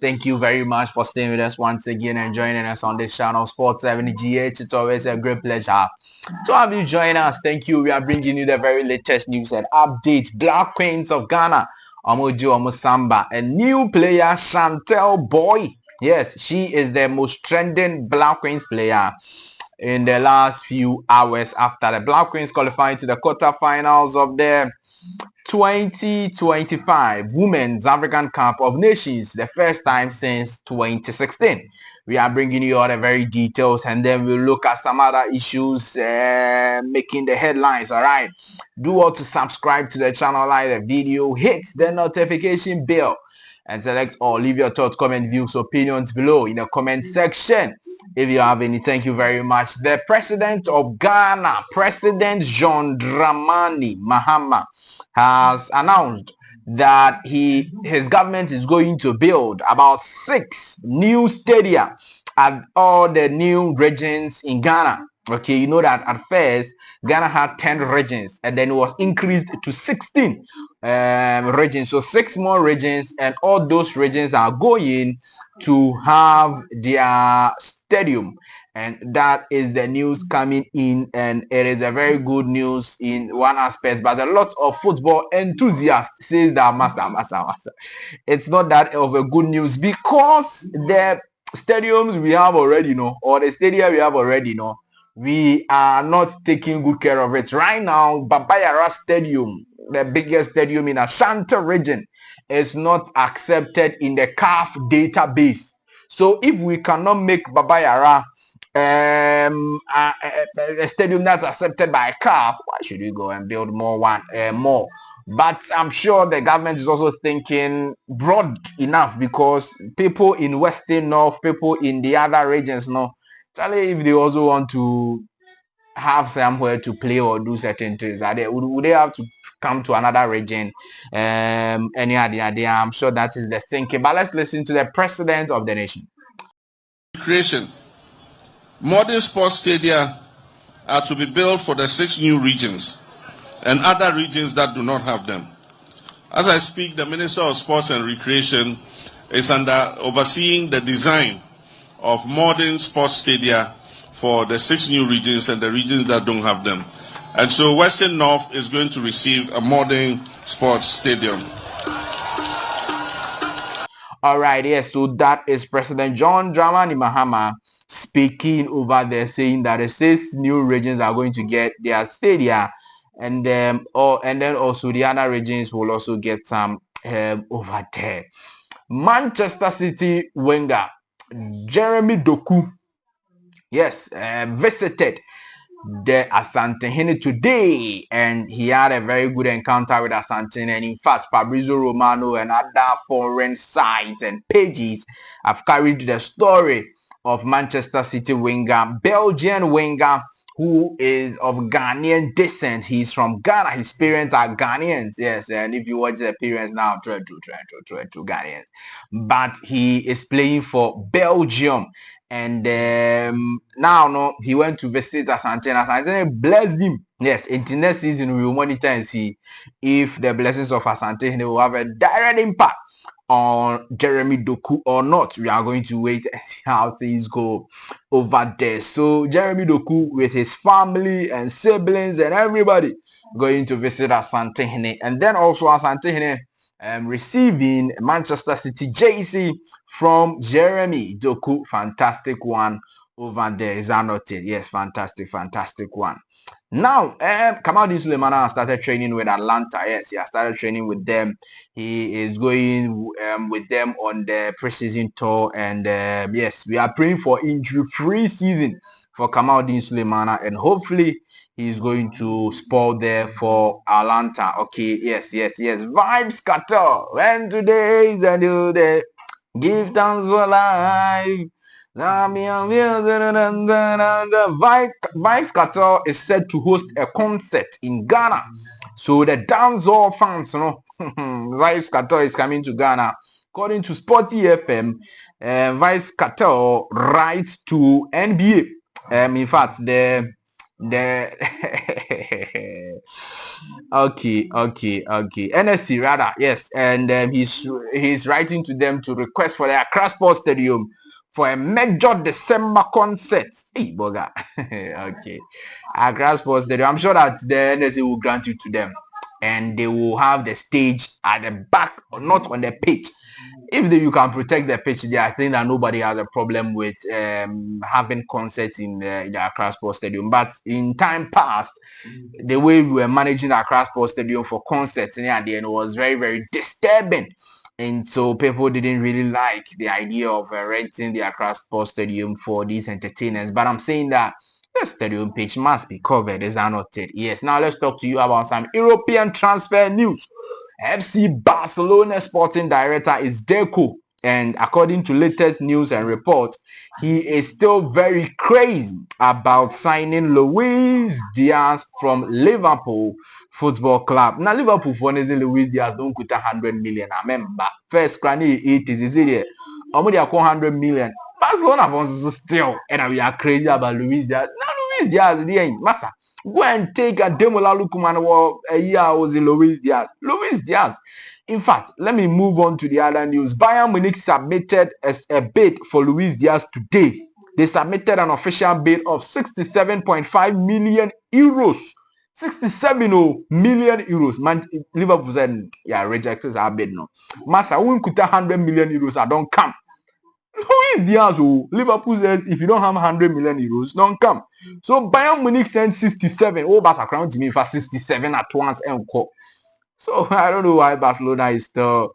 Thank you very much for staying with us once again and joining us on this channel, Sports 70 GH. It's always a great pleasure to have you join us. Thank you. We are bringing you the very latest news and updates. Black Queens of Ghana, Omojo Omusamba, a new player, Chantelle Boye. Yes, she is the most trending Black Queens player in the last few hours after the Black Queens qualifying to the quarterfinals of the 2025 Women's African Cup of Nations, the first time since 2016. We are bringing you all the very details, and then we'll look at some other issues making the headlines. All right, do well to subscribe to the channel, like the video, hit the notification bell, and select or leave your thoughts, comment, views, opinions below in the comment section if you have any. Thank you very much. The president of Ghana, President John Dramani Mahama, has announced that his government is going to build about 6 new stadia at all the new regions in Ghana. Okay, you know that at first Ghana had 10 regions and then it was increased to 16 regions. So 6 more regions, and all those regions are going to have their stadium. And that is the news coming in, and it is a very good news in one aspect, but a lot of football enthusiasts says that massa. It's not that of a good news, because the stadiums we have already know, or the stadium we have already know, we are not taking good care of it. Right now, Babayara Stadium, the biggest stadium in Asante region, is not accepted in the CAF database. So if we cannot make Babayara a stadium that's accepted by CAF, why should we go and build more? But I'm sure the government is also thinking broad enough, because people in Western North, people in the other regions know, if they also want to have somewhere to play or do certain things, would they have to come to another region? Any idea? I'm sure that is the thinking. But let's listen to the president of the nation. Creation. Modern sports stadia are to be built for the 6 new regions and other regions that do not have them. As I speak, the Minister of Sports and Recreation is overseeing the design of modern sports stadia for the 6 new regions and the regions that don't have them. And so Western North is going to receive a modern sports stadium. All right, yes, so that is President John Dramani Mahama speaking over there, saying that the 6 new regions are going to get their stadia, and then also the other regions will also get some over there. Manchester City winger Jeremie Doku, yes, visited the Asante today, and he had a very good encounter with Asante. And in fact, Fabrizio Romano and other foreign sites and pages have carried the story of Manchester City winger, Belgian winger, who is of Ghanaian descent. He's from Ghana. His parents are Ghanaians. Yes, and if you watch the parents now, try to Ghanaians. But he is playing for Belgium. And now he went to visit Asante, and Asante blessed him. Yes, in the next season we will monitor and see if the blessings of Asante will have a direct impact on Jeremie Doku or not. We are going to wait and see how things go over there. So Jeremie Doku with his family and siblings and everybody going to visit Asante, and then also Asante receiving Manchester City JC from Jeremie Doku. Fantastic one over there. Is that not it? Yes, fantastic one. Now, Kamaldeen Sulemana started training with Atlanta. Yes, he has started training with them. He is going with them on the preseason tour. And yes, we are praying for injury-free season for Kamaldeen Sulemana. And hopefully, he's going to spoil there for Atlanta. Okay, yes. Vibes Cartel. When today is a new day, give thanks for life. The Vibes Cartel is set to host a concert in Ghana. So the dancehall fans, Vibes Cartel is coming to Ghana. According to Sporty FM, Vibes Cartel writes to NBA. In fact, the Okay. NSC rather, yes, and he's writing to them to request for the Accra Sports Stadium for a major December concert. Hey, boga. Okay, Accra Sports Stadium. I'm sure that the NSC will grant it to them, and they will have the stage at the back, or not on the pitch. If you can protect the pitch there, I think that nobody has a problem with having concerts in the Accra Sports Stadium. But in time past, the way we were managing Accra Sports Stadium for concerts at the end was very, very disturbing. And so people didn't really like the idea of renting the Accra Sports Stadium for these entertainers. But I'm saying that the stadium pitch must be covered. Is that not it? Yes. Now let's talk to you about some European transfer news. FC Barcelona sporting director is Doku, and according to latest news and reports, he is still very crazy about signing Luis Diaz from Liverpool Football Club. Now Liverpool for Luis Diaz don't quit 100 million. I remember first granny 80s is it? Almost 100 million. Barcelona wants still, and we are crazy about Luis Diaz. Now Luis Diaz, the end, massa. Go and take a Demola Lukman or a year I was in Luis Diaz. Luis Diaz. In fact, let me move on to the other news. Bayern Munich submitted a bid for Luis Diaz today. They submitted an official bid of 67.5 million euros. 67 million euros. Man, Liverpool said, yeah, rejected our bid no. Master, we could 100 million euros. I don't come. Who is Diaz? Liverpool says if you don't have 100 million euros, don't come. So Bayern Munich sent 67. Oh, Barca crown to me for 67 at once and call. So I don't know why Barcelona is still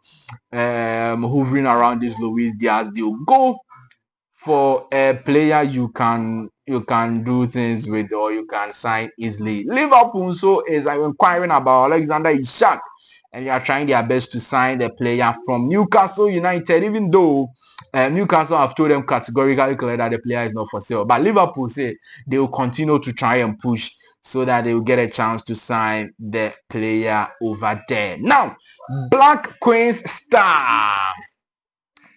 hovering around this Luis Diaz deal. Go for a player you can do things with, or you can sign easily. Liverpool so is inquiring about Alexander Isak, and they are trying their best to sign the player from Newcastle United, even though Newcastle have told them categorically clear that the player is not for sale. But Liverpool say they will continue to try and push so that they will get a chance to sign the player over there. Now, Black Queen's star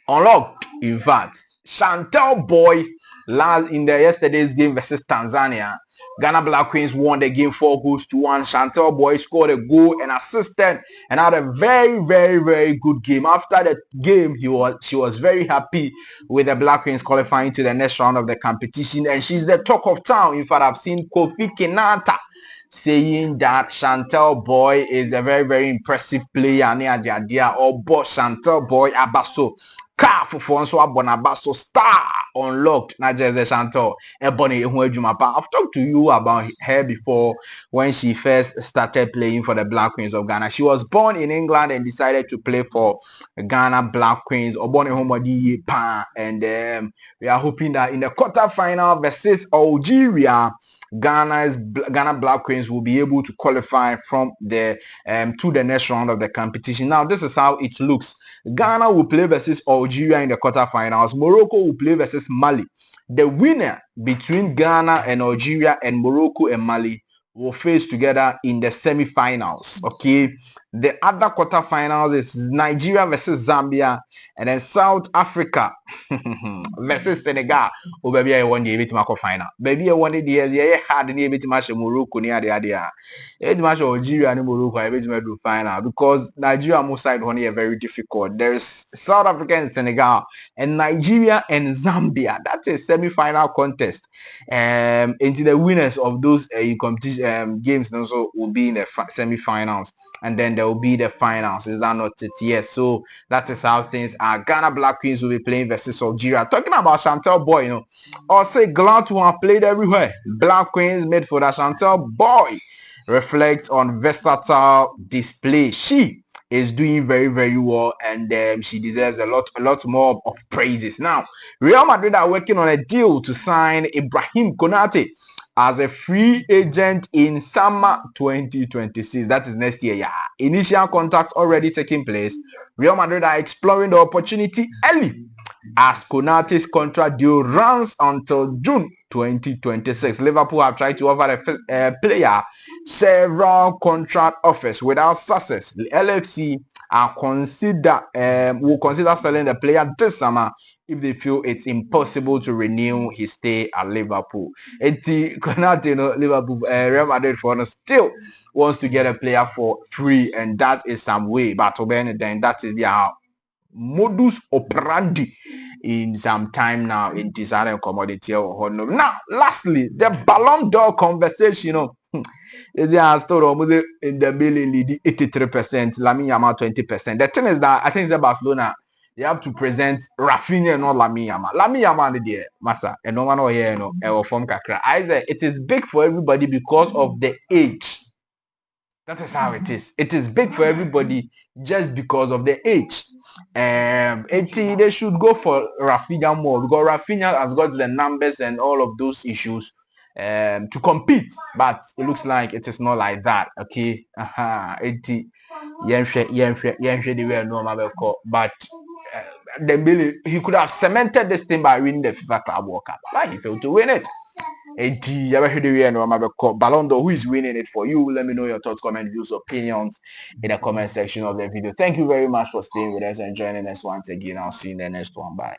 unlocked, in fact. Chantelle Boye last in the yesterday's game versus Tanzania. Ghana Black Queens won the game 4-1. Chantelle Boye scored a goal and assisted and had a very, very, very good game. After the game, she was very happy with the Black Queens qualifying to the next round of the competition, and she's the talk of town. In fact, I've seen Kofi Kinata saying that Chantelle Boye is a very, very impressive player near the idea or boss Chantelle Boye Abaso. Car for so Bonabaso star unlocked. Not just a Chantelle. I've talked to you about her before when she first started playing for the Black Queens of Ghana. She was born in England and decided to play for Ghana Black Queens or born in Homodi and we are hoping that in the quarterfinal versus Algeria, Ghana Black Queens will be able to qualify from the to the next round of the competition. Now, this is how it looks. Ghana will play versus Algeria in the quarterfinals. Morocco will play versus Mali. The winner between Ghana and Algeria and Morocco and Mali will face together in the semi-finals. Okay, the other quarterfinals is Nigeria versus Zambia, and then South Africa versus Senegal. Oh, baby, I want the bit final. Baby, I want the yeah hard the bit match Morocco near the idea. It match Algeria and Morocco. I bet you do final because Nigeria most side one here very difficult. There's South Africa and Senegal, and Nigeria and Zambia. That's a semi-final contest. Into the winners of those competition games also will be in the semi-finals, and then there will be the finals. Is that not it? Yes. So that is how things are. Ghana Black Queens will be playing versus Algeria. Talking about Chantelle Boye, I'll say glad to have played everywhere. Black Queens made for the Chantelle Boye reflects on versatile display. She is doing very, very well, and she deserves a lot more of praises. Now, Real Madrid are working on a deal to sign Ibrahim Konate as a free agent in summer 2026. That is next year. Yeah, initial contacts already taking place. Real Madrid are exploring the opportunity early as Konate's contract deal runs until June 2026. Liverpool have tried to offer the player several contract offers without success. The LFC will consider selling the player this summer if they feel it's impossible to renew his stay at Liverpool. Liverpool, Real Madrid for still wants to get a player for free, and that is some way. But then that is their modus operandi in some time now in design and commodity. Now, lastly, the Ballon d'Or conversation. Is story in the billion lead 83%, Lamine Yamal 20%. The thing is that I think it's Barcelona. They have to present Rafinha and not Lamine Yamal. Lamine Yamal the massa and no one here form kakra. I say it is big for everybody because of the age. That is how it is. It is big for everybody just because of the age. They should go for Rafinha more because Rafinha has got the numbers and all of those issues to compete. But it looks like it is not like that. Okay. But Dembele, he could have cemented this thing by winning the FIFA Club World Cup. But he failed to win it. Ballon d'Or, who is winning it for you? Let me know your thoughts, comment, views, opinions in the comment section of the video. Thank you very much for staying with us and joining us once again. I'll see you in the next one. Bye.